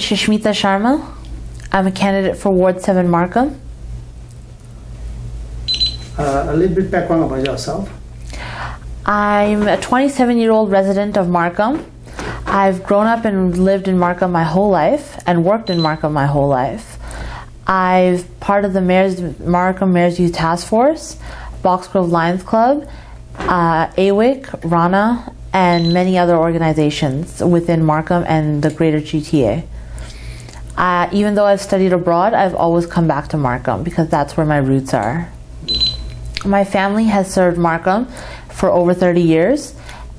is Shusmita Sharma. I'm a candidate for Ward 7 Markham. A little bit background about yourself. I'm a 27-year-old resident of Markham. I've grown up and lived in Markham my whole life and worked in Markham my whole life. I've part of the Markham Mayor's Youth Task Force, Boxgrove Lions Club, AWIC, RANA, and many other organizations within Markham and the greater GTA. Even though I've studied abroad, I've always come back to Markham because that's where my roots are. My family has served Markham for over 30 years,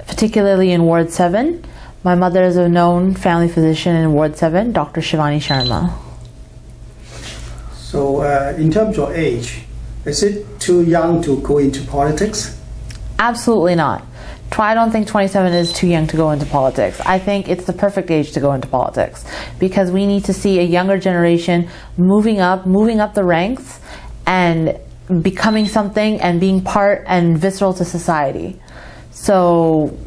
particularly in Ward 7. My mother is a known family physician in Ward 7, Dr. Shusmita Sharma. So in terms of age, is it too young to go into politics? Absolutely not. I don't think 27 is too young to go into politics. I think it's the perfect age to go into politics because we need to see a younger generation moving up the ranks and becoming something and being part and visceral to society. So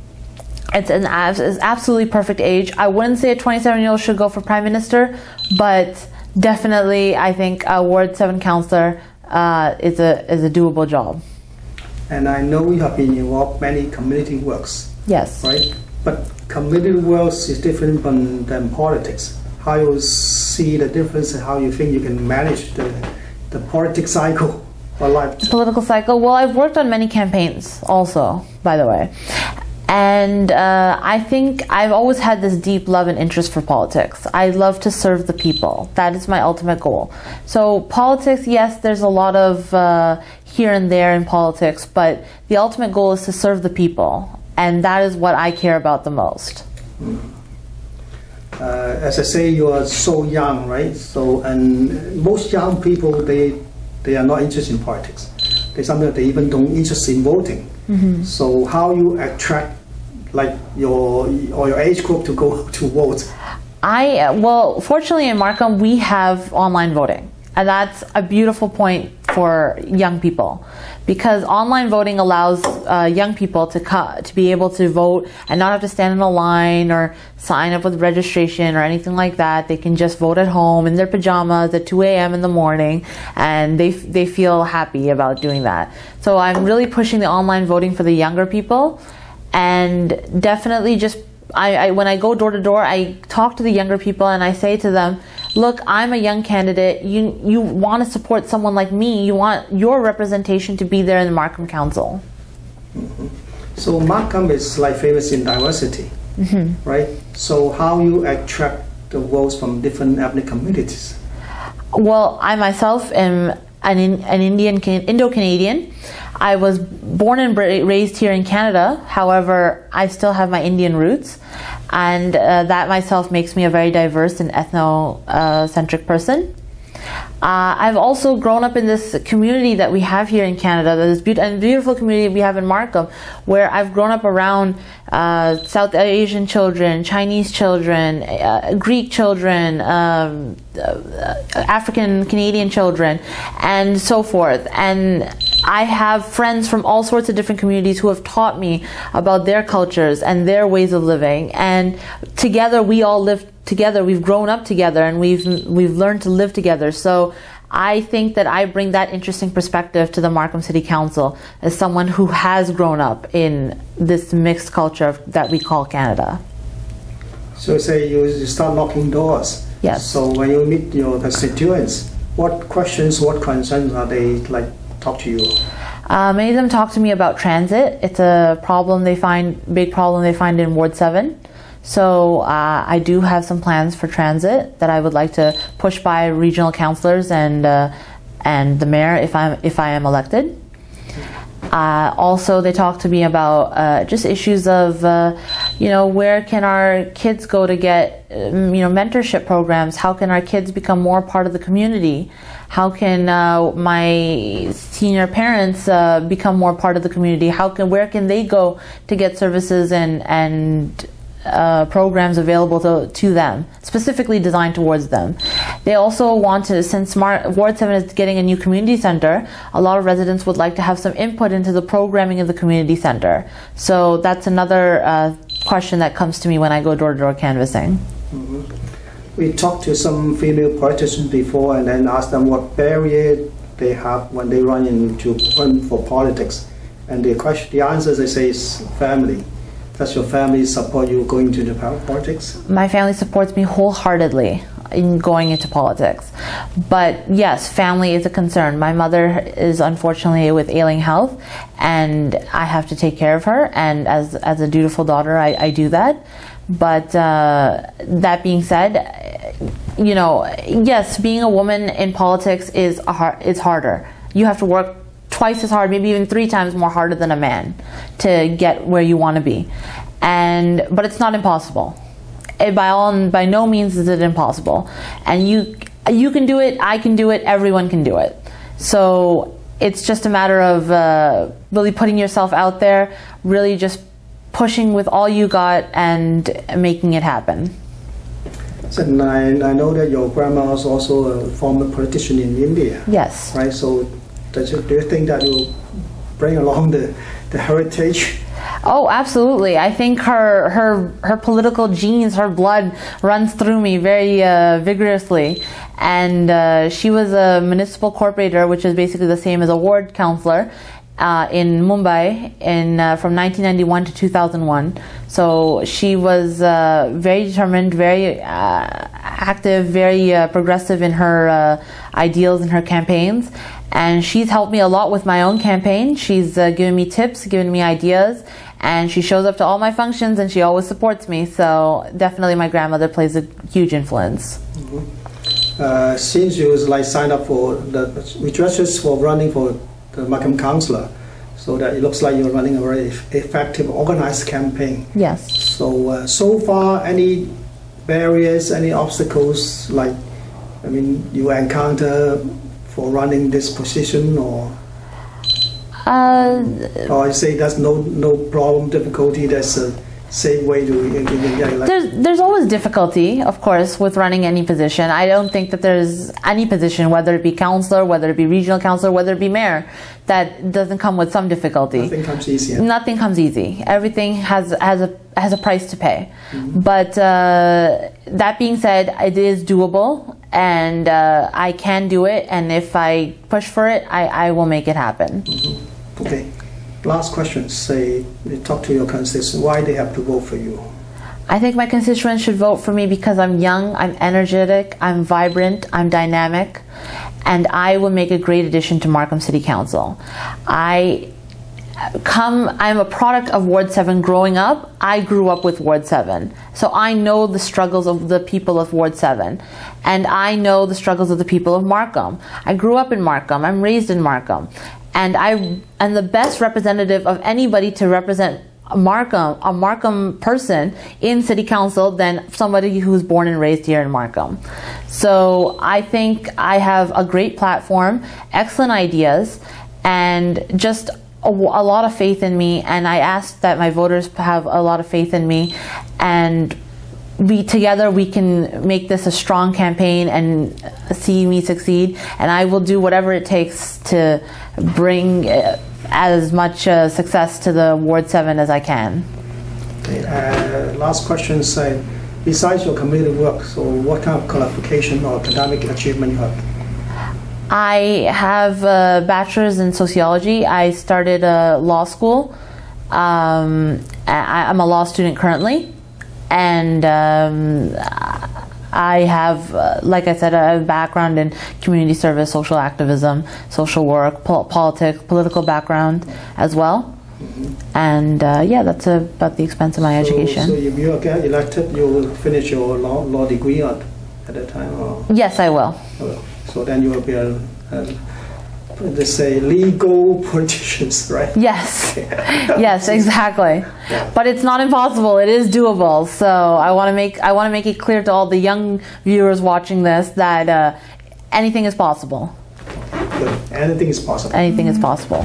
it's absolutely perfect age. I wouldn't say a 27-year-old should go for prime minister, but definitely I think a Ward 7 councillor is a doable job. And I know you have been involved many community works. Yes. Right? But community works is different than politics. How you see the difference and how you think you can manage the politics cycle or life? Political cycle? Well, I've worked on many campaigns also, by the way. And I think I've always had this deep love and interest for politics. I love to serve the people. That is my ultimate goal. So politics, yes, there's a lot of here and there in politics, but the ultimate goal is to serve the people. And that is what I care about the most. As I say, you are so young, right? So, and most young people, they are not interested in politics. Sometimes they even don't interest in voting. Mm-hmm. So how you attract like your age group to go to vote? Well, fortunately in Markham we have online voting, and that's a beautiful point for young people because online voting allows young people to be able to vote and not have to stand in a line or sign up with registration or anything like that. They can just vote at home in their pajamas at 2 a.m. in the morning, and they feel happy about doing that. So I'm really pushing the online voting for the younger people, and definitely just when I go door to door, I talk to the younger people and I say to them, look, I'm a young candidate. You want to support someone like me. You want your representation to be there in the Markham Council. Mm-hmm. So Markham is like famous in diversity, mm-hmm. right? So how you attract the votes from different ethnic communities? Well, I myself am an Indo-Canadian. I was born and raised here in Canada. However, I still have my Indian roots, and that myself makes me a very diverse and ethnocentric person. I've also grown up in this community that we have here in Canada, this beautiful community we have in Markham, where I've grown up around South Asian children, Chinese children, Greek children, African Canadian children, and so forth. And I have friends from all sorts of different communities who have taught me about their cultures and their ways of living. And together we all live together. We've grown up together, and we've learned to live together. So I think that I bring that interesting perspective to the Markham City Council as someone who has grown up in this mixed culture that we call Canada. So say you start knocking doors. Yes. So when you meet the constituents, what questions, what concerns are they like talk to you? Many of them talk to me about transit. It's a problem big problem they find in Ward 7. So I do have some plans for transit that I would like to push by regional councillors and the mayor if I am elected. Also, they talk to me about just issues of where can our kids go to get mentorship programs? How can our kids become more part of the community? How can my senior parents become more part of the community? Where can they go to get services and programs available to them, specifically designed towards them. They also want to, since Ward 7 is getting a new community center, a lot of residents would like to have some input into the programming of the community center. So that's another question that comes to me when I go door-to-door canvassing. Mm-hmm. we talked to some female politicians before and then asked them what barrier they have when they run for politics. And the answers they say is family. Does your family support you going to the politics? My family supports me wholeheartedly in going into politics. But yes, family is a concern. My mother is unfortunately with ailing health, and I have to take care of her. And as a dutiful daughter, I do that. But that being said, you know, yes, being a woman in politics is harder. You have to work twice as hard, maybe even 3 times more harder than a man to get where you want to be. But it's not impossible. By no means is it impossible. And you can do it, I can do it, everyone can do it. So it's just a matter of really putting yourself out there, really just pushing with all you got and making it happen. So I know that your grandma was also a former politician in India. Yes. Right. So do you think that you bring along the heritage? Oh, absolutely. I think her political genes, her blood runs through me very vigorously. And she was a municipal corporator, which is basically the same as a ward councillor in Mumbai from 1991 to 2001. So she was very determined, very active, very progressive in her ideals and her campaigns. And she's helped me a lot with my own campaign. She's given me tips, given me ideas, and she shows up to all my functions and she always supports me. So definitely my grandmother plays a huge influence. Mm-hmm. Since you signed up for the registered for running for the Markham Councillor, so that it looks like you're running a very effective, organized campaign. Yes. So so far, any barriers, any obstacles, you encounter for running this position, or I say there's no problem, difficulty. There's a safe way to. There's always difficulty, of course, with running any position. I don't think that there's any position, whether it be councillor, whether it be regional councillor, whether it be mayor, that doesn't come with some difficulty. Nothing comes easy. Nothing comes easy. Everything has a price to pay. Mm-hmm. But that being said, it is doable, and I can do it. And if I push for it, I will make it happen. Mm-hmm. Okay. Last question. Say, you talk to your constituents. Why they have to vote for you? I think my constituents should vote for me because I'm young, I'm energetic, I'm vibrant, I'm dynamic, and I will make a great addition to Markham City Council. I'm a product of Ward 7 growing up. I grew up with Ward 7. So I know the struggles of the people of Ward 7. And I know the struggles of the people of Markham. I grew up in Markham. I'm raised in Markham. And I am the best representative of anybody to represent a Markham person in City Council than somebody who's born and raised here in Markham. So I think I have a great platform, excellent ideas, and just a lot of faith in me. And I ask that my voters have a lot of faith in me, and together we can make this a strong campaign and see me succeed. And I will do whatever it takes to bring as much success to the Ward 7 as I can. Okay, last question, besides your community work, so what kind of qualification or academic achievement you have? I have a bachelor's in sociology. I started law school. I'm a law student currently. And I have, like I said, a background in community service, social activism, social work, politics, political background as well. Mm-hmm. And yeah, that's about the expense of my education. So if you get elected, you will finish your law degree at that time? Or? Yes, I will. So then you will be let's say legal politicians, right? Yes, yes, exactly. Yeah. But it's not impossible. It is doable. So I want to make it clear to all the young viewers watching this that anything is possible. Good. Anything is possible. Anything is possible.